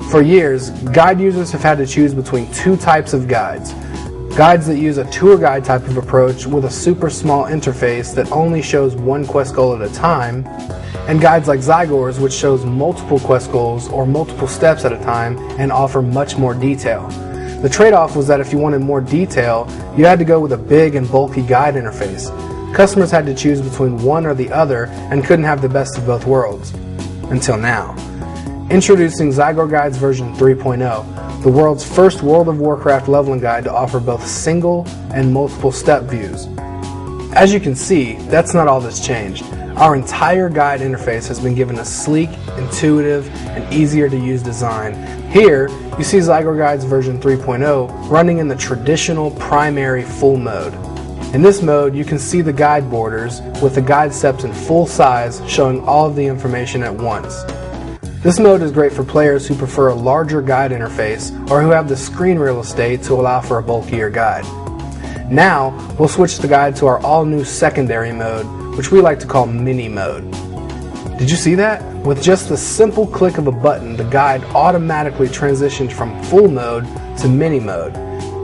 For years, guide users have had to choose between two types of guides. Guides that use a tour guide type of approach with a super small interface that only shows one quest goal at a time, and guides like Zygor's, which shows multiple quest goals or multiple steps at a time and offer much more detail. The trade-off was that if you wanted more detail, you had to go with a big and bulky guide interface. Customers had to choose between one or the other and couldn't have the best of both worlds. Until now. Introducing Zygor Guides version 3.0, the world's first World of Warcraft leveling guide to offer both single and multiple step views. As you can see, that's not all that's changed. Our entire guide interface has been given a sleek, intuitive, and easier to use design. Here, you see Zygor Guides version 3.0 running in the traditional primary full mode. In this mode, you can see the guide borders with the guide steps in full size showing all of the information at once. This mode is great for players who prefer a larger guide interface or who have the screen real estate to allow for a bulkier guide. Now, we'll switch the guide to our all-new secondary mode, which we like to call mini mode. Did you see that? With just the simple click of a button, the guide automatically transitioned from full mode to mini mode.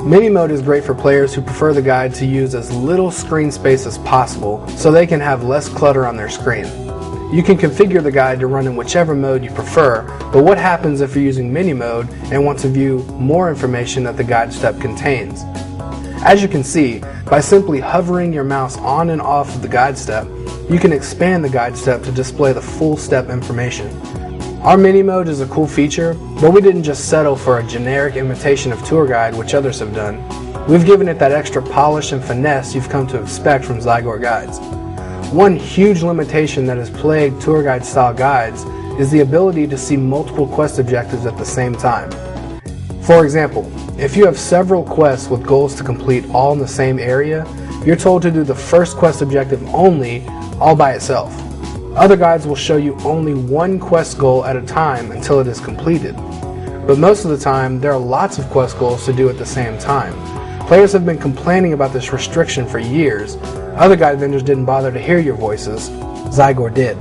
Mini mode is great for players who prefer the guide to use as little screen space as possible so they can have less clutter on their screen. You can configure the guide to run in whichever mode you prefer, but what happens if you're using mini mode and want to view more information that the guide step contains? As you can see, by simply hovering your mouse on and off of the guide step, you can expand the guide step to display the full step information. Our mini mode is a cool feature, but we didn't just settle for a generic imitation of tour guide, which others have done. We've given it that extra polish and finesse you've come to expect from Zygor Guides. One huge limitation that has plagued tour guide style guides is the ability to see multiple quest objectives at the same time. For example, if you have several quests with goals to complete all in the same area, you're told to do the first quest objective only, all by itself. Other guides will show you only one quest goal at a time until it is completed. But most of the time, there are lots of quest goals to do at the same time. Players have been complaining about this restriction for years. Other guide vendors didn't bother to hear your voices. Zygor did.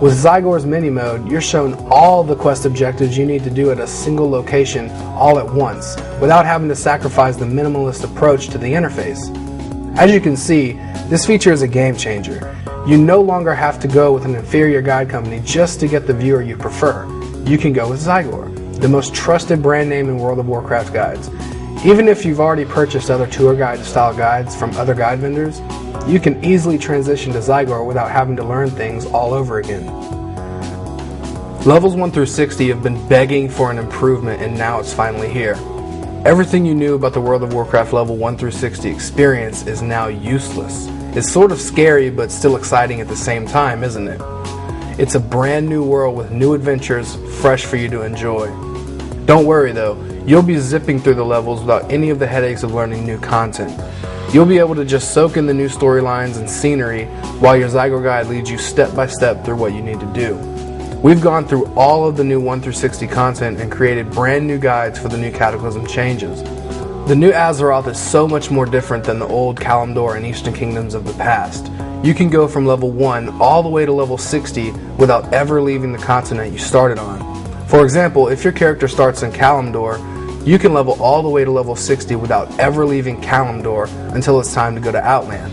With Zygor's mini mode, you're shown all the quest objectives you need to do at a single location all at once, without having to sacrifice the minimalist approach to the interface. As you can see, this feature is a game changer. You no longer have to go with an inferior guide company just to get the viewer you prefer. You can go with Zygor, the most trusted brand name in World of Warcraft guides. Even if you've already purchased other tour guide style guides from other guide vendors, you can easily transition to Zygor without having to learn things all over again. Levels 1 through 60 have been begging for an improvement, and now it's finally here. Everything you knew about the World of Warcraft level 1 through 60 experience is now useless. It's sort of scary but still exciting at the same time, isn't it? It's a brand new world with new adventures fresh for you to enjoy. Don't worry though, you'll be zipping through the levels without any of the headaches of learning new content. You'll be able to just soak in the new storylines and scenery while your Zygor guide leads you step by step through what you need to do. We've gone through all of the new 1 through 60 content and created brand new guides for the new Cataclysm changes. The new Azeroth is so much more different than the old Kalimdor and Eastern Kingdoms of the past. You can go from level 1 all the way to level 60 without ever leaving the continent you started on. For example, if your character starts in Kalimdor, you can level all the way to level 60 without ever leaving Kalimdor until it's time to go to Outland.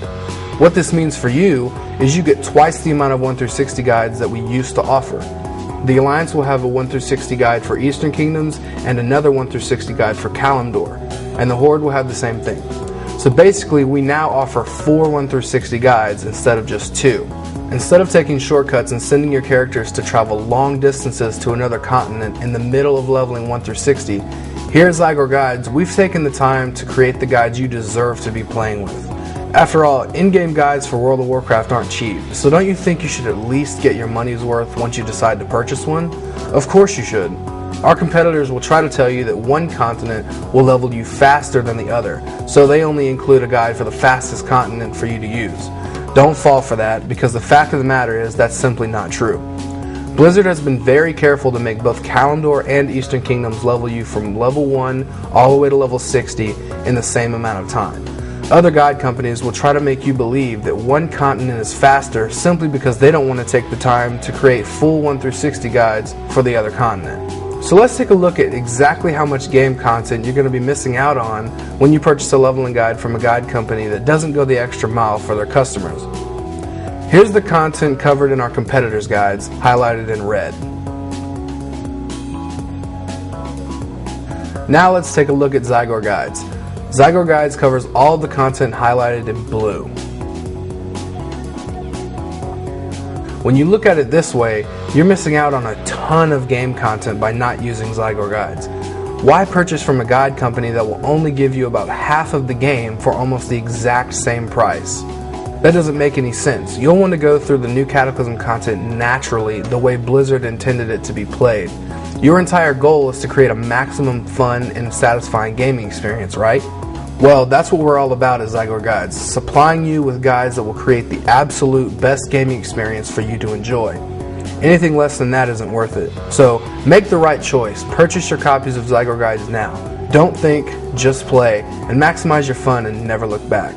What this means for you is you get twice the amount of 1 through 60 guides that we used to offer. The Alliance will have a 1 through 60 guide for Eastern Kingdoms and another 1 through 60 guide for Kalimdor, and the Horde will have the same thing. So basically, we now offer 4 1 through 60 guides instead of just 2. Instead of taking shortcuts and sending your characters to travel long distances to another continent in the middle of leveling 1 through 60, here at Zygor Guides, we've taken the time to create the guides you deserve to be playing with. After all, in-game guides for World of Warcraft aren't cheap, so don't you think you should at least get your money's worth once you decide to purchase one? Of course you should. Our competitors will try to tell you that one continent will level you faster than the other, so they only include a guide for the fastest continent for you to use. Don't fall for that, because the fact of the matter is that's simply not true. Blizzard has been very careful to make both Kalimdor and Eastern Kingdoms level you from level 1 all the way to level 60 in the same amount of time. Other guide companies will try to make you believe that one continent is faster simply because they don't want to take the time to create full 1 through 60 guides for the other continent. So let's take a look at exactly how much game content you're going to be missing out on when you purchase a leveling guide from a guide company that doesn't go the extra mile for their customers. Here's the content covered in our competitors' guides, highlighted in red. Now let's take a look at Zygor Guides. Zygor Guides covers all of the content highlighted in blue. When you look at it this way, you're missing out on a ton of game content by not using Zygor Guides. Why purchase from a guide company that will only give you about half of the game for almost the exact same price? That doesn't make any sense. You'll want to go through the new Cataclysm content naturally, the way Blizzard intended it to be played. Your entire goal is to create a maximum fun and satisfying gaming experience, right? Well, that's what we're all about at Zygor Guides, supplying you with guides that will create the absolute best gaming experience for you to enjoy. Anything less than that isn't worth it. So make the right choice. Purchase your copies of Zygor Guides now. Don't think, just play, and maximize your fun and never look back.